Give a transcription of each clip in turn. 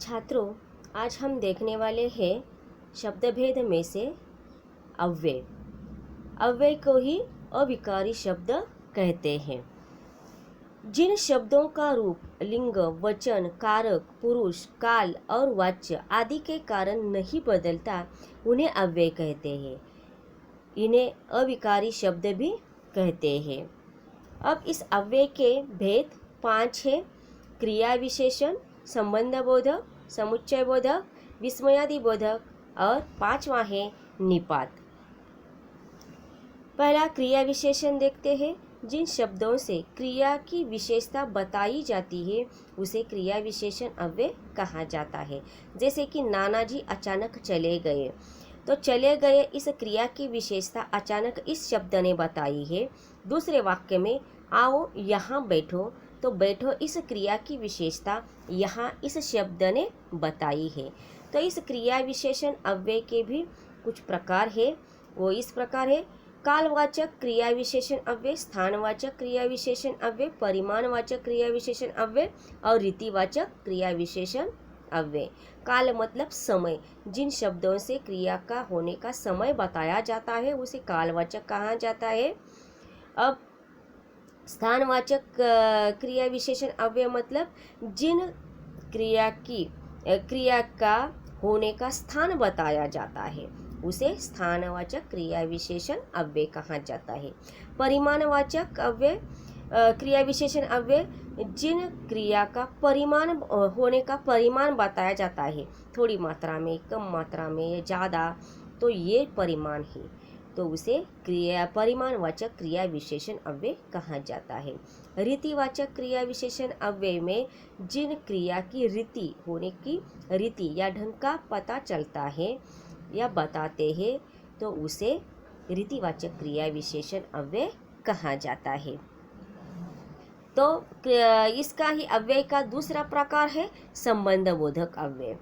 छात्रों, आज हम देखने वाले हैं शब्दभेद में से अव्यय। अव्यय को ही अविकारी शब्द कहते हैं। जिन शब्दों का रूप, लिंग, वचन, कारक, पुरुष, काल और वाच्य आदि के कारण नहीं बदलता, उन्हें अव्यय कहते हैं। इन्हें अविकारी शब्द भी कहते हैं। अब इस अव्यय के भेद 5 है। क्रिया विशेषण, संबंध बोधक, समुच्चय बोधक, विस्मयादि बोधक और 5वां है निपात। पहला क्रिया विशेषण देखते हैं। जिन शब्दों से क्रिया की विशेषता बताई जाती है उसे क्रिया विशेषण अव्यय कहा जाता है। जैसे कि नानाजी अचानक चले गए, तो चले गए इस क्रिया की विशेषता अचानक इस शब्द ने बताई है। दूसरे वाक्य में आओ यहाँ बैठो, तो बैठो इस क्रिया की विशेषता यहाँ इस शब्द ने बताई है। तो इस क्रिया विशेषण अव्यय के भी कुछ प्रकार है। वो इस प्रकार है: कालवाचक क्रिया विशेषण अव्यय, स्थानवाचक क्रिया विशेषण अव्यय, परिमाणवाचक क्रिया विशेषण अव्यय और रीतिवाचक क्रिया विशेषण अव्यय। काल मतलब समय। जिन शब्दों से क्रिया का होने का समय बताया जाता है उसे कालवाचक कहा जाता है। अब स्थानवाचक क्रिया विशेषण अव्यय मतलब जिन क्रिया का होने का स्थान बताया जाता है उसे स्थानवाचक क्रिया विशेषण अव्यय कहा जाता है। परिमाणवाचक अव्यय क्रिया विशेषण अव्यय जिन क्रिया का परिमाण होने का परिमाण बताया जाता है, थोड़ी मात्रा में, कम मात्रा में या ज़्यादा, तो ये परिमाण है, तो उसे परिमाणवाचक क्रिया विशेषण अव्यय कहा जाता है। रीतिवाचक क्रिया विशेषण अव्यय में जिन क्रिया की रीति होने की रीति या ढंग का पता चलता है या बताते हैं तो उसे रीतिवाचक क्रिया विशेषण अव्यय कहा जाता है। तो इसका ही अव्यय का दूसरा प्रकार है संबंध बोधक अव्यय।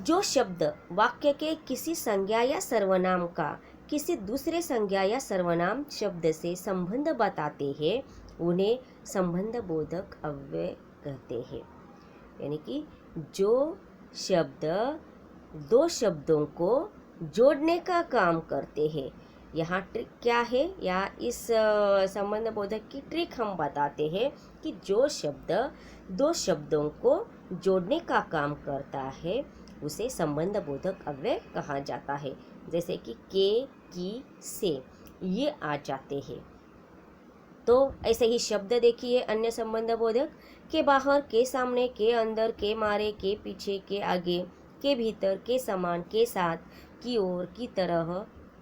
जो शब्द वाक्य के किसी संज्ञा या सर्वनाम का किसी दूसरे संज्ञा या सर्वनाम शब्द से संबंध बताते हैं उन्हें संबंध बोधक अव्यय कहते हैं। यानी कि जो शब्द दो शब्दों को जोड़ने का काम करते हैं। यहाँ ट्रिक क्या है, या इस संबंध बोधक की ट्रिक हम बताते हैं कि जो शब्द दो शब्दों को जोड़ने का काम करता है उसे संबंध बोधक अव्यय कहा जाता है। जैसे कि के, की, से ये आ जाते हैं। तो ऐसे ही शब्द देखिए अन्य संबंध बोधक: के बाहर, के सामने, के अंदर, के मारे, के पीछे, के आगे, के भीतर, के समान, के साथ, की ओर, की तरह,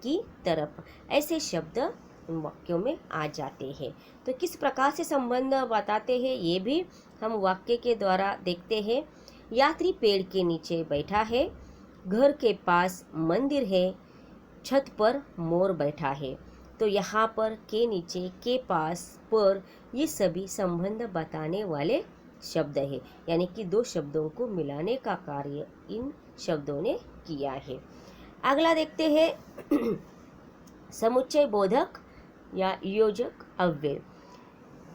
की तरफ, ऐसे शब्द वाक्यों में आ जाते हैं। तो किस प्रकार से संबंध बताते हैं ये भी हम वाक्य के द्वारा देखते हैं। यात्री पेड़ के नीचे बैठा है, घर के पास मंदिर है, छत पर मोर बैठा है। तो यहाँ पर के नीचे, के पास, पर, ये सभी संबंध बताने वाले शब्द है। यानी कि दो शब्दों को मिलाने का कार्य इन शब्दों ने किया है। अगला देखते हैं समुच्चय बोधक या योजक अव्यय।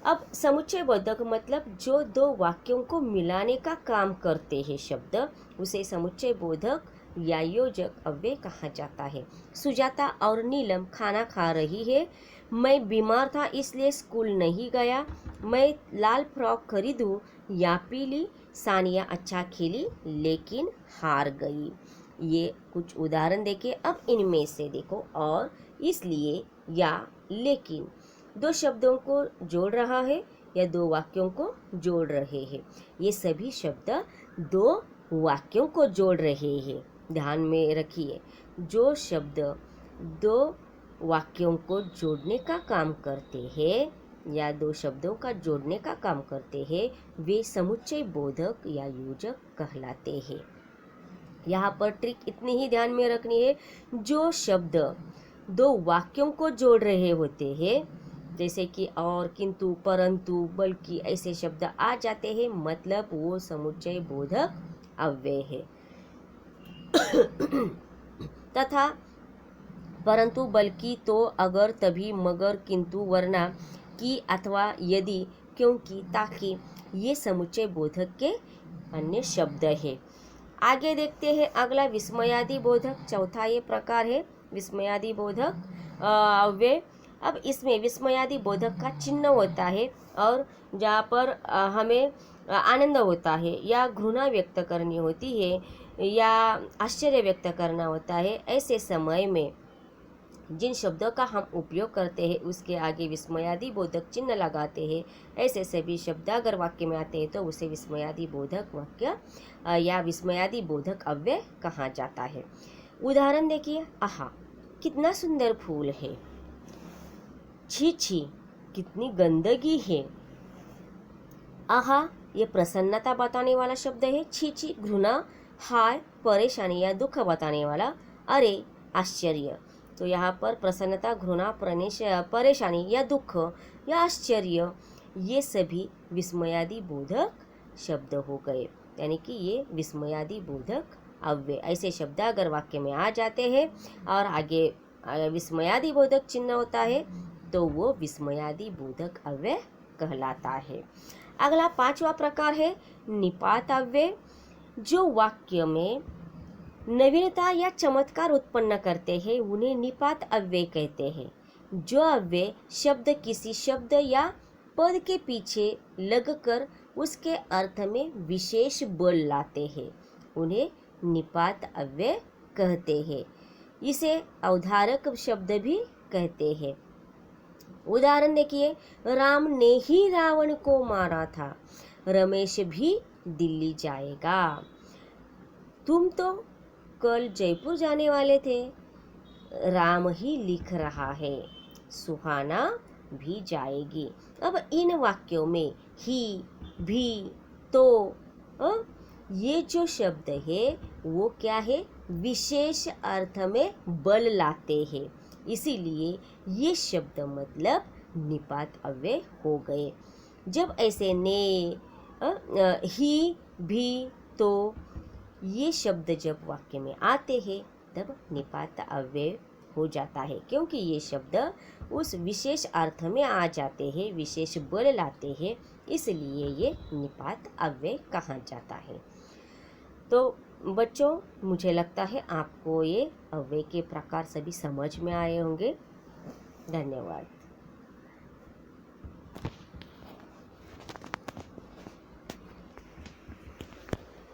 अब समुच्चय बोधक मतलब जो दो वाक्यों को मिलाने का काम करते हैं शब्द, उसे समुच्चय बोधक या योजक अव्यय कहा जाता है। सुजाता और नीलम खाना खा रही है। मैं बीमार था इसलिए स्कूल नहीं गया। मैं लाल फ्रॉक खरीदूं या पीली। सानिया अच्छा खेली लेकिन हार गई। ये कुछ उदाहरण देके अब इनमें से देखो और, इसलिए, या, लेकिन दो शब्दों को जोड़ रहा है या दो वाक्यों को जोड़ रहे हैं। ये सभी शब्द दो वाक्यों को जोड़ रहे हैं। ध्यान में रखिए, जो शब्द दो वाक्यों को जोड़ने का काम करते हैं या दो शब्दों का जोड़ने का काम करते हैं वे समुच्चय बोधक या योजक कहलाते हैं। यहाँ पर ट्रिक इतनी ही ध्यान में रखनी है, जो शब्द दो वाक्यों को जोड़ रहे होते हैं, जैसे कि और, किंतु, परंतु, बल्कि, ऐसे शब्द आ जाते हैं, मतलब वो समुच्चय बोधक अव्यय है। तथा परंतु, बल्कि, तो, अगर, तभी, मगर, किंतु, वरना, कि अथवा यदि क्योंकि, ताकि ये समुच्चय बोधक के अन्य शब्द है। आगे देखते हैं अगला विस्मयादि बोधक, चौथा ये प्रकार है विस्मयादि बोधक अव्यय। अब इसमें विस्मयादि बोधक का चिन्ह होता है और जहाँ पर हमें आनंद होता है या घृणा व्यक्त करनी होती है या आश्चर्य व्यक्त करना होता है, ऐसे समय में जिन शब्दों का हम उपयोग करते हैं उसके आगे विस्मयादि बोधक चिन्ह लगाते हैं। ऐसे सभी शब्द अगर वाक्य में आते हैं तो उसे विस्मयादि बोधक वाक्य या विस्मयादि बोधक अव्यय कहा जाता है। उदाहरण देखिए, आहा कितना सुंदर फूल है, छी छी कितनी गंदगी है। आहा ये प्रसन्नता बताने वाला शब्द है, छी छी घृणा, हाय परेशानी या दुख बताने वाला, अरे आश्चर्य। तो यहाँ पर प्रसन्नता, घृणा, परेशानी या दुख या आश्चर्य ये सभी विस्मयादि बोधक शब्द हो गए, यानी कि ये विस्मयादि बोधक अव्यय। ऐसे शब्द अगर वाक्य में आ जाते हैं और आगे विस्मयादि बोधक चिन्ह होता है तो वो विस्मयादि बोधक अव्यय कहलाता है। अगला पांचवा प्रकार है निपात अव्यय, जो वाक्य में नवीनता या चमत्कार उत्पन्न करते हैं उन्हें निपात अव्यय कहते हैं। जो अव्यय शब्द किसी शब्द या पद के पीछे लगकर उसके अर्थ में विशेष बल लाते हैं उन्हें निपात अव्यय कहते हैं। इसे अवधारक शब्द भी कहते हैं। उदाहरण देखिए, राम ने ही रावण को मारा था, रमेश भी दिल्ली जाएगा। तुम तो कल जयपुर जाने वाले थे, राम ही लिख रहा है, सुहाना भी जाएगी। अब इन वाक्यों में ही, भी, तो ये जो शब्द है वो क्या है, विशेष अर्थ में बल लाते हैं, इसीलिए ये शब्द मतलब निपात अव्यय हो गए। जब ऐसे ने, ही, भी, तो ये शब्द जब वाक्य में आते हैं तब निपात अव्यय हो जाता है, क्योंकि ये शब्द उस विशेष अर्थ में आ जाते हैं, विशेष बल लाते हैं, इसलिए ये निपात अव्यय कहा जाता है। तो बच्चों, मुझे लगता है आपको ये अव्यय के प्रकार सभी समझ में आए होंगे। धन्यवाद।